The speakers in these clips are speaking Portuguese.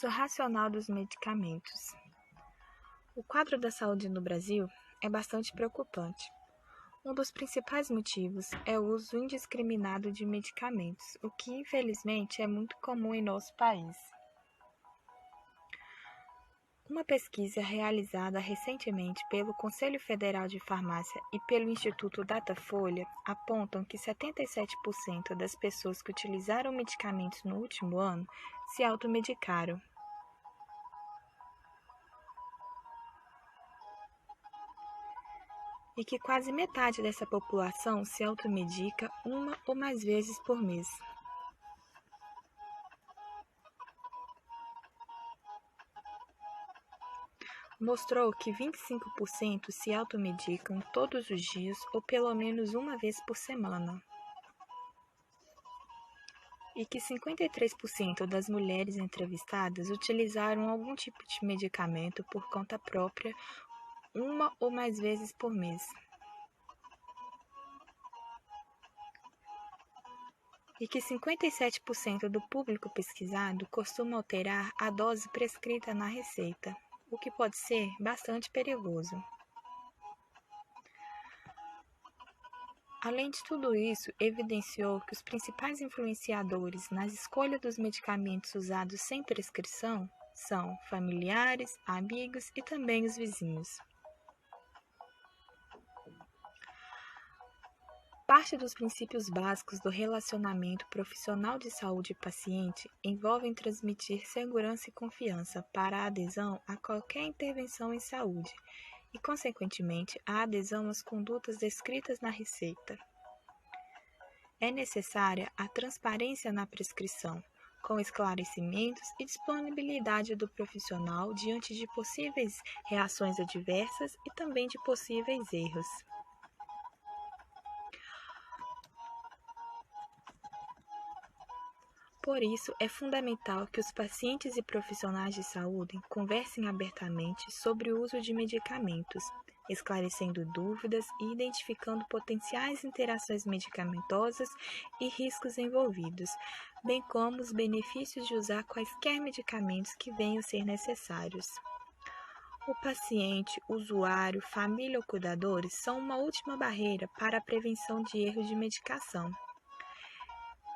uso racional dos medicamentos. O quadro da saúde no Brasil é bastante preocupante. Um dos principais motivos é o uso indiscriminado de medicamentos, o que infelizmente é muito comum em nosso país. Uma pesquisa realizada recentemente pelo Conselho Federal de Farmácia e pelo Instituto Datafolha apontam que 77% das pessoas que utilizaram medicamentos no último ano se automedicaram. E que quase metade dessa população se automedica uma ou mais vezes por mês. Mostrou que 25% se automedicam todos os dias ou pelo menos uma vez por semana. E que 53% das mulheres entrevistadas utilizaram algum tipo de medicamento por conta própria uma ou mais vezes por mês. E que 57% do público pesquisado costuma alterar a dose prescrita na receita, o que pode ser bastante perigoso. Além de tudo isso, evidenciou que os principais influenciadores nas escolhas dos medicamentos usados sem prescrição são familiares, amigos e também os vizinhos. Parte dos princípios básicos do relacionamento profissional de saúde e paciente envolvem transmitir segurança e confiança para a adesão a qualquer intervenção em saúde e, consequentemente, a adesão às condutas descritas na receita. É necessária a transparência na prescrição, com esclarecimentos e disponibilidade do profissional diante de possíveis reações adversas e também de possíveis erros. Por isso, é fundamental que os pacientes e profissionais de saúde conversem abertamente sobre o uso de medicamentos, esclarecendo dúvidas e identificando potenciais interações medicamentosas e riscos envolvidos, bem como os benefícios de usar quaisquer medicamentos que venham a ser necessários. O paciente, usuário, família ou cuidadores são uma última barreira para a prevenção de erros de medicação.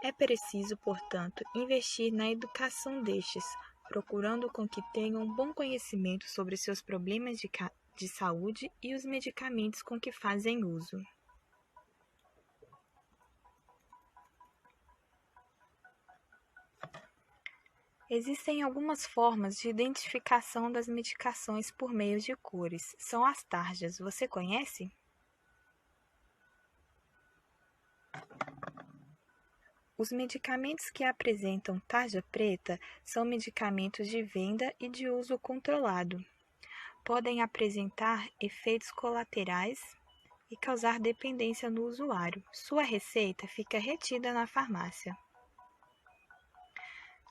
É preciso, portanto, investir na educação destes, procurando com que tenham um bom conhecimento sobre seus problemas de saúde e os medicamentos com que fazem uso. Existem algumas formas de identificação das medicações por meio de cores. São as tarjas. Você conhece? Os medicamentos que apresentam tarja preta são medicamentos de venda e de uso controlado. Podem apresentar efeitos colaterais e causar dependência no usuário. Sua receita fica retida na farmácia.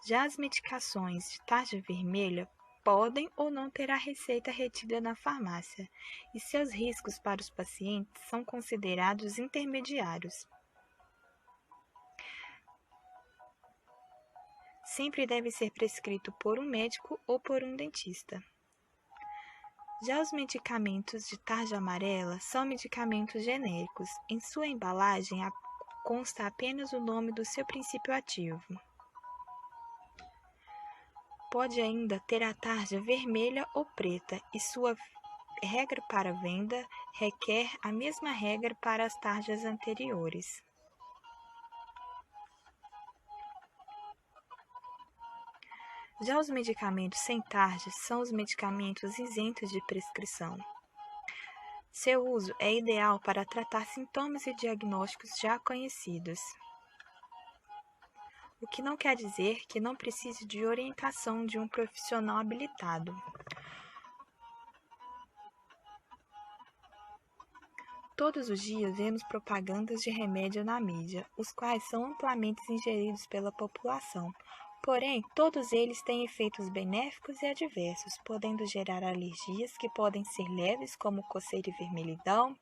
Já as medicações de tarja vermelha podem ou não ter a receita retida na farmácia, e seus riscos para os pacientes são considerados intermediários. Sempre deve ser prescrito por um médico ou por um dentista. Já os medicamentos de tarja amarela são medicamentos genéricos. Em sua embalagem consta apenas o nome do seu princípio ativo. Pode ainda ter a tarja vermelha ou preta e sua regra para venda requer a mesma regra para as tarjas anteriores. Já os medicamentos sem tarja são os medicamentos isentos de prescrição. Seu uso é ideal para tratar sintomas e diagnósticos já conhecidos, o que não quer dizer que não precise de orientação de um profissional habilitado. Todos os dias vemos propagandas de remédio na mídia, os quais são amplamente ingeridos pela população. Porém, todos eles têm efeitos benéficos e adversos, podendo gerar alergias que podem ser leves, como coceira e vermelhidão,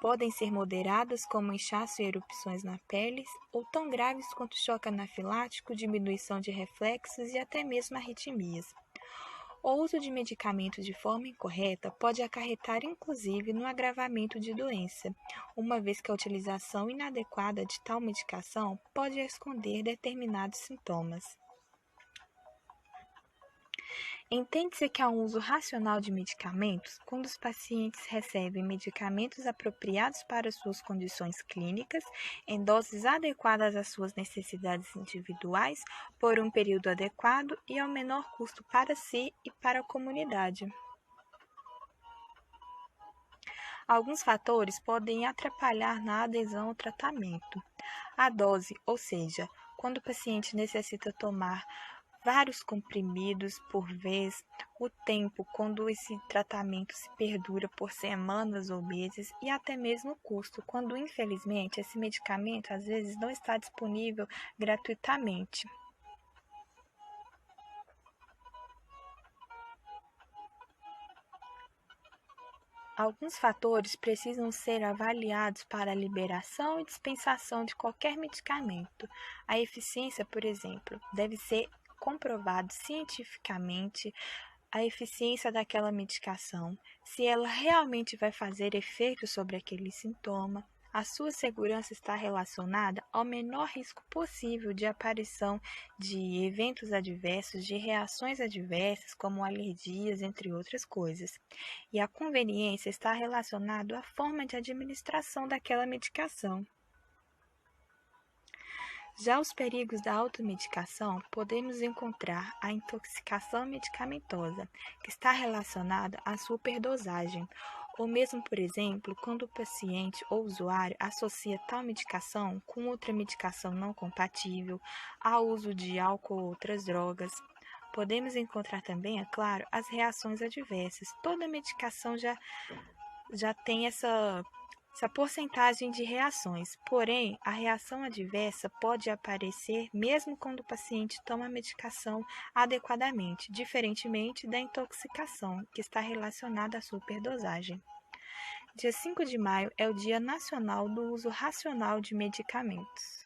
Podem ser moderadas, como inchaço e erupções na pele, ou tão graves quanto choque anafilático, diminuição de reflexos e até mesmo arritmias. O uso de medicamentos de forma incorreta pode acarretar, inclusive, no agravamento de doença, uma vez que a utilização inadequada de tal medicação pode esconder determinados sintomas. Entende-se que há um uso racional de medicamentos quando os pacientes recebem medicamentos apropriados para suas condições clínicas, em doses adequadas às suas necessidades individuais, por um período adequado e ao menor custo para si e para a comunidade. Alguns fatores podem atrapalhar na adesão ao tratamento. A dose, ou seja, quando o paciente necessita tomar vários comprimidos por vez, o tempo quando esse tratamento se perdura por semanas ou meses e até mesmo o custo, quando infelizmente esse medicamento às vezes não está disponível gratuitamente. Alguns fatores precisam ser avaliados para a liberação e dispensação de qualquer medicamento. A eficiência, por exemplo, deve ser comprovado cientificamente a eficiência daquela medicação, se ela realmente vai fazer efeito sobre aquele sintoma. A sua segurança está relacionada ao menor risco possível de aparição de eventos adversos, de reações adversas, como alergias, entre outras coisas. E a conveniência está relacionada à forma de administração daquela medicação. Já os perigos da automedicação, podemos encontrar a intoxicação medicamentosa, que está relacionada à superdosagem, ou mesmo, por exemplo, quando o paciente ou usuário associa tal medicação com outra medicação não compatível, ao uso de álcool ou outras drogas. Podemos encontrar também, é claro, as reações adversas. Toda medicação já tem essa porcentagem de reações, porém, a reação adversa pode aparecer mesmo quando o paciente toma a medicação adequadamente, diferentemente da intoxicação, que está relacionada à superdosagem. Dia 5 de maio é o Dia Nacional do Uso Racional de Medicamentos.